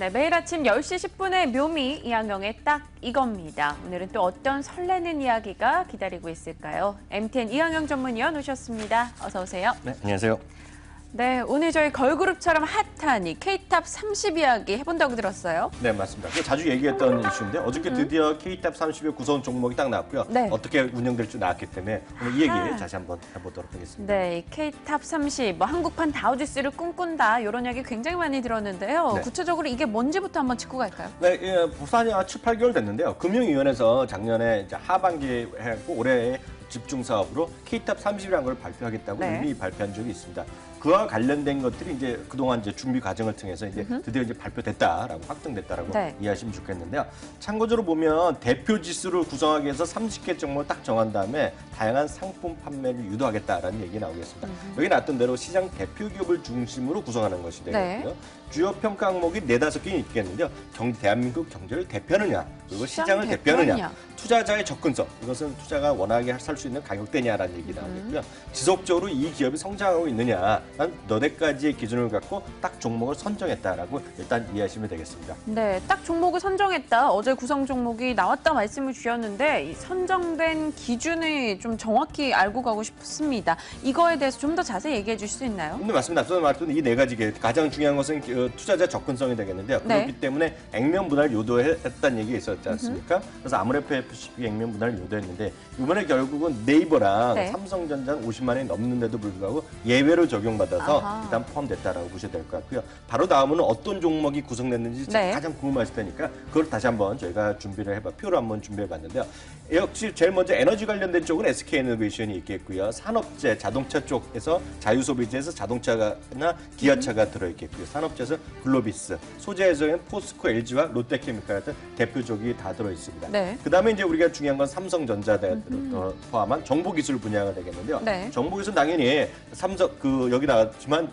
네, 매일 아침 10시 10분의 묘미 이항영의 딱 이겁니다. 오늘은 또 어떤 설레는 이야기가 기다리고 있을까요? MTN 이항영 전문위원 오셨습니다. 어서 오세요. 네, 안녕하세요. 네, 오늘 저희 걸그룹처럼 핫한 이 K탑 30 이야기 해본다고 들었어요. 네, 맞습니다. 자주 얘기했던 이슈인데 어저께 드디어 K탑 30의 구성 종목이 딱 나왔고요. 네. 어떻게 운영될지 나왔기 때문에 오늘 이 얘기 다시 한번 해보도록 하겠습니다. 네, 이 K탑 30, 뭐 한국판 다우지수를 꿈꾼다 이런 이야기 굉장히 많이 들었는데요. 네. 구체적으로 이게 뭔지부터 한번 짚고 갈까요? 네, 부산이 7, 8개월 됐는데요. 금융위원회에서 작년에 이제 하반기에 했고 올해 집중 사업으로 K탑 30이라는 걸 발표하겠다고 네. 이미 발표한 적이 있습니다. 그와 관련된 것들이 이제 그동안 이제 준비 과정을 통해서 이제 드디어 이제 발표됐다라고 확정됐다라고 네. 이해하시면 좋겠는데요. 참고적으로 보면 대표 지수를 구성하기 위해서 30개 종목을 딱 정한 다음에 다양한 상품 판매를 유도하겠다라는 얘기 나오겠습니다. 여기 나왔던 대로 시장 대표 기업을 중심으로 구성하는 것이 되겠고요. 네. 주요 평가 항목이 4-5개 있겠는데요. 대한민국 경제를 대표하느냐, 그리고 시장을 대표하느냐. 대표하느냐, 투자자의 접근성, 이것은 투자가 원하게 살 수 있는 가격대냐라는 얘기 나오겠고요. 지속적으로 이 기업이 성장하고 있느냐, 한 4가지의 기준을 갖고 딱 종목을 선정했다라고 일단 이해하시면 되겠습니다. 네, 딱 종목을 선정했다. 어제 구성 종목이 나왔다 말씀을 주셨는데 이 선정된 기준을 좀 정확히 알고 가고 싶습니다. 이거에 대해서 좀 더 자세히 얘기해 주실 수 있나요? 네, 맞습니다. 앞서 말했던 이 4가지 가장 중요한 것은 투자자 접근성이 되겠는데요. 네. 그렇기 때문에 액면 분할 유도했다는 얘기가 있었지 않습니까? 그래서 아모레프 FCB 액면 분할을 유도했는데 이번에 결국은 네이버랑 네. 삼성전자는 50만 원이 넘는데도 불구하고 예외로 적용받아서 아하. 일단 포함됐다라고 보셔야 될 것 같고요. 바로 다음은 어떤 종목이 구성됐는지 네. 가장 궁금하실 테니까 그걸 다시 한번 저희가 표로 한번 준비해봤는데요. 역시 제일 먼저 에너지 관련된 쪽은 SK이노베이션이 있겠고요. 산업재, 자동차 쪽에서 자유소비재에서 자동차나 기아차가 들어있겠고요. 산업재에서 글로비스, 소재에서는 포스코, LG와 롯데케미칼 같은 대표적이 다 들어있습니다. 네. 그다음에 이제 우리가 중요한 건 삼성전자가 포함한 정보기술 분야가 되겠는데요. 네. 정보기술 당연히 여기 나왔지만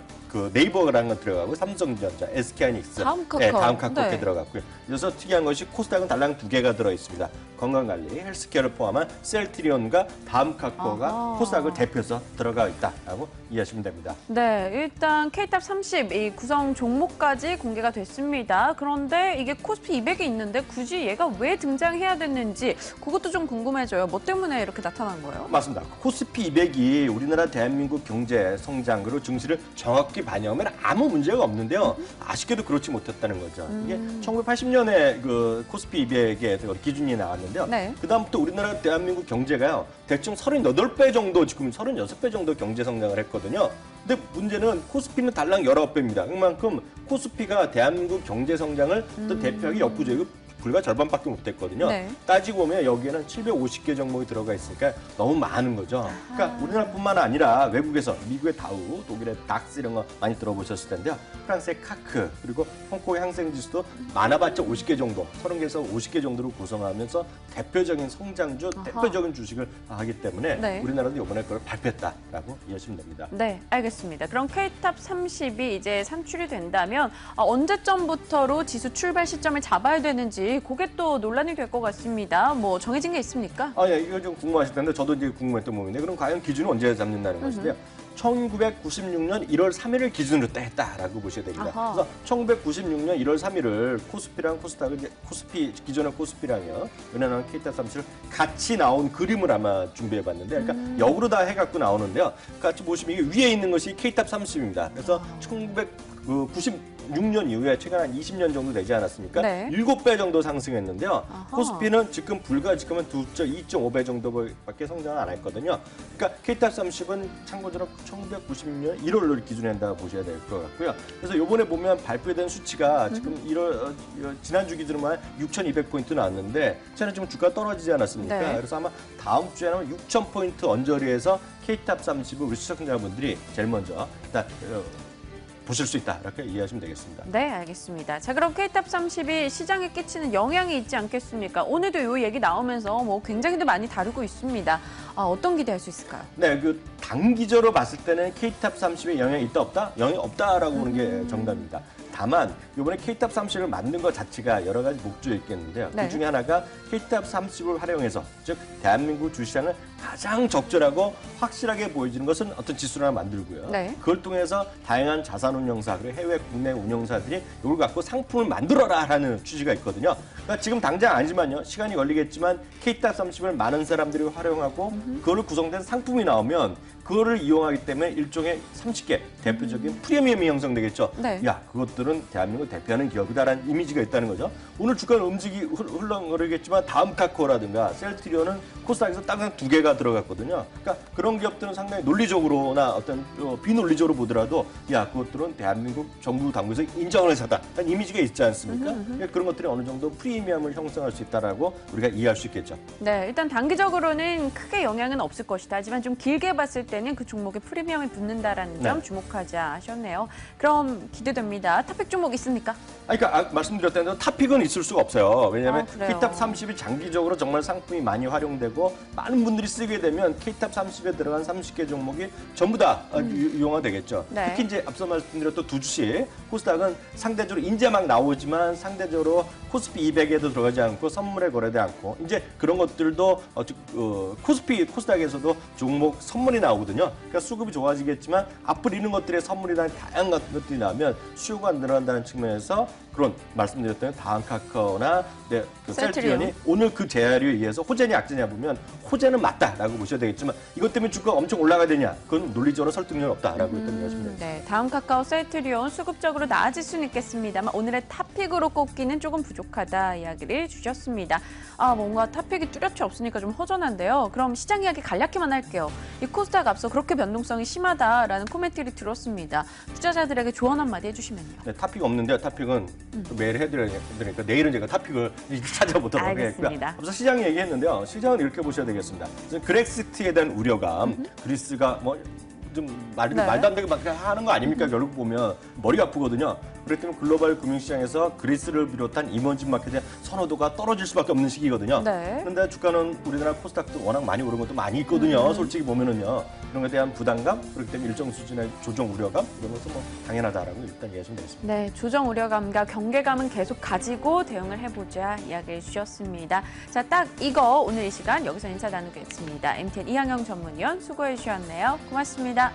네이버라는 건 들어가고 삼성전자, SK하이닉스, 다음카카오. 네, 다음카카오 이렇게 네. 들어갔고요. 그래서 특이한 것이 코스닥은 달랑 2개가 들어 있습니다. 건강관리, 헬스케어를 포함한 셀트리온과 다음카카오가 아하. 코스닥을 대표해서 들어가 있다라고 이해하시면 됩니다. 네, 일단 K탑 30 이 구성 종목까지 공개가 됐습니다. 그런데 이게 코스피 200이 있는데 굳이 얘가 왜 등장해야 됐는지 그것도 좀 궁금해져요. 뭐 때문에 이렇게 나타난 거예요? 맞습니다. 코스피 200이 우리나라 대한민국 경제 성장 그리고 증시를 정확히 반영하면 아무 문제가 없는데요. 아쉽게도 그렇지 못했다는 거죠. 이게 1980년에 그 코스피 200의 기준이 나왔는데요. 네. 그다음부터 우리나라 대한민국 경제가요. 대충 38배 정도, 지금 36배 정도 경제 성장을 했거든요. 근데 문제는 코스피는 달랑 19배입니다. 그만큼 코스피가 대한민국 경제 성장을 또 대표하기 역부족이고 불과 절반밖에 못했거든요. 네. 따지고 보면 여기에는 750개 종목이 들어가 있으니까 너무 많은 거죠. 그러니까 우리나라뿐만 아니라 외국에서 미국의 다우, 독일의 닥스 이런 거 많이 들어보셨을 텐데요. 프랑스의 카크 그리고 홍콩의 항생지수도 많아봤자 50개 정도, 30개에서 50개 정도로 구성하면서 대표적인 성장주, 대표적인 주식을 하기 때문에 네. 우리나라도 이번에 그걸 발표했다라고 이해하시면 됩니다. 네, 알겠습니다. 그럼 K탑 30이 이제 산출이 된다면 언제쯤부터로 지수 출발 시점을 잡아야 되는지 그게 또 논란이 될 것 같습니다. 뭐 정해진 게 있습니까? 예, 이거 좀 궁금하실 텐데 저도 이제 궁금했던 부분인데 그럼 과연 기준은 언제 잡는다는 것인데요. 1996년 1월 3일을 기준으로 했다라고 보셔야 됩니다. 아하. 그래서 1996년 1월 3일을 코스피랑 코스닥을 코스피 기존의 코스피랑요, 은행랑 K탑 30을 같이 나온 그림을 아마 준비해봤는데, 그러니까 역으로 다 해갖고 나오는데요. 같이 보시면 이게 위에 있는 것이 K탑 30입니다. 그래서 1996년 이후에 최근 한 20년 정도 되지 않았습니까? 네. 7배 정도 상승했는데요. 아하. 코스피는 지금 2.5배 정도밖에 성장을 안 했거든요. 그러니까 K탑 30은 참고적으로 1996년 1월을 기준으로 한다고 보셔야 될 것 같고요. 그래서 이번에 보면 발표된 수치가 지금 지난주 기준으로만 6,200포인트 나왔는데 저는 지금 주가 떨어지지 않았습니까? 네. 그래서 아마 다음 주에는 6,000포인트 언저리에서 K탑 30을 우리 시청자분들이 제일 먼저 일단 보실 수 있다 이렇게 이해하시면 되겠습니다. 네, 알겠습니다. 자, 그럼 K탑 30이 시장에 끼치는 영향이 있지 않겠습니까? 오늘도 이 얘기 나오면서 뭐 굉장히도 많이 다루고 있습니다. 어떤 기대할 수 있을까요? 네, 단기적으로 봤을 때는 K탑 30에 영향이 있다 없다? 영향이 없다라고 보는 게 정답입니다. 다만 이번에 K탑 30을 만든 것 자체가 여러 가지 목적이 있겠는데요. 네. 그 중에 하나가 K탑 30을 활용해서 즉 대한민국 주시장을 가장 적절하고 확실하게 보여지는 것은 어떤 지수를 하나 만들고요. 네. 그걸 통해서 다양한 자산 운용사 그리고 해외 국내 운용사들이 이걸 갖고 상품을 만들어라라는 취지가 있거든요. 그러니까 지금 당장 아니지만요. 시간이 걸리겠지만 K탑 30을 많은 사람들이 활용하고 그걸로 구성된 상품이 나오면 그거를 이용하기 때문에 일종의 30개 대표적인 프리미엄이 형성되겠죠. 네. 야, 그것들은 대한민국을 대표하는 기업이다라는 이미지가 있다는 거죠. 오늘 주가는 흘러가겠지만 다음 카카오라든가 셀트리온은 코스닥에서 딱 한 2개가 들어갔거든요. 그러니까 그런 기업들은 상당히 논리적으로나 어떤 비논리적으로 보더라도 야, 그것들은 대한민국 정부 당국에서 인정을 해서다. 라는 이미지가 있지 않습니까? 그러니까 그런 것들이 어느 정도 프리미엄을 형성할 수 있다라고 우리가 이해할 수 있겠죠. 네, 일단 단기적으로는 크게 영향은 없을 것이다. 하지만 좀 길게 봤을 때는 그 종목에 프리미엄이 붙는다라는 점 네. 주목하자 하셨네요. 그럼 기대됩니다. 탑픽 종목 있습니까? 그러니까 말씀드렸던 대로 탑픽은 있을 수가 없어요. 왜냐하면 그래요? K탑 30이 장기적으로 정말 상품이 많이 활용되고 많은 분들이 쓰게 되면 K탑 30에 들어간 30개 종목이 전부 다 이용화되겠죠. 네. 특히 이제 앞서 말씀드렸던 두 주식 코스닥은 상대적으로 이제 막 나오지만 상대적으로 코스피 200에도 들어가지 않고 선물에 거래되지 않고 이제 그런 것들도 코스닥에서도 종목 선물이 나오거든요. 그러니까 수급이 좋아지겠지만 앞으로 이런 것들의 선물이나 다양한 것들이 나오면 수요가 늘어난다는 측면에서 그런 말씀드렸던 다음 카카오나 그 셀트리온이 오늘 그 재료에 의해서 호재냐 약재냐 보면 호재는 맞다라고 보셔야 되겠지만 이것 때문에 주가가 엄청 올라가야 되냐 그건 논리적으로 설득력이 없다라고 일단 이해하시면 되겠습니다. 네, 다음 카카오 셀트리온 수급적으로 나아질 수는 있겠습니다만 오늘의 탑픽으로 꼽기는 조금 부족하다 이야기를 주셨습니다. 뭔가 탑픽이 뚜렷이 없으니까 좀 허전한데요. 그럼 시장 이야기 간략히만 할게요. 이 코스닥 앞서 그렇게 변동성이 심하다라는 코멘트를 들었습니다. 투자자들에게 조언 한마디 해주시면요. 네, 탑픽 없는데요. 탑픽은 매일 해드려야 되니까 내일은 제가 탑픽을 찾아보도록 하겠고요. 알겠습니다. 앞서 시장 얘기했는데요. 시장은 이렇게 보셔야 되겠습니다. 그렉시트에 대한 우려감, 그리스가 말도 안 되게 막 하는 거 아닙니까? 결국 보면 머리가 아프거든요. 그렇기 때문에 글로벌 금융시장에서 그리스를 비롯한 이머징 마켓에 대한 선호도가 떨어질 수밖에 없는 시기거든요. 네. 그런데 주가는 우리나라 코스닥도 워낙 많이 오른 것도 많이 있거든요. 솔직히 보면은요. 그런 것에 대한 부담감, 그렇기 때문에 일정 수준의 조정 우려감 이런 것은 당연하다라고 일단 이해하시면 되겠습니다. 네, 조정 우려감과 경계감은 계속 가지고 대응을 해보자 이야기를 주셨습니다. 자, 딱 이거 오늘 이 시간 여기서 인사 나누겠습니다. MTN 이항영 전문위원 수고해 주셨네요. 고맙습니다.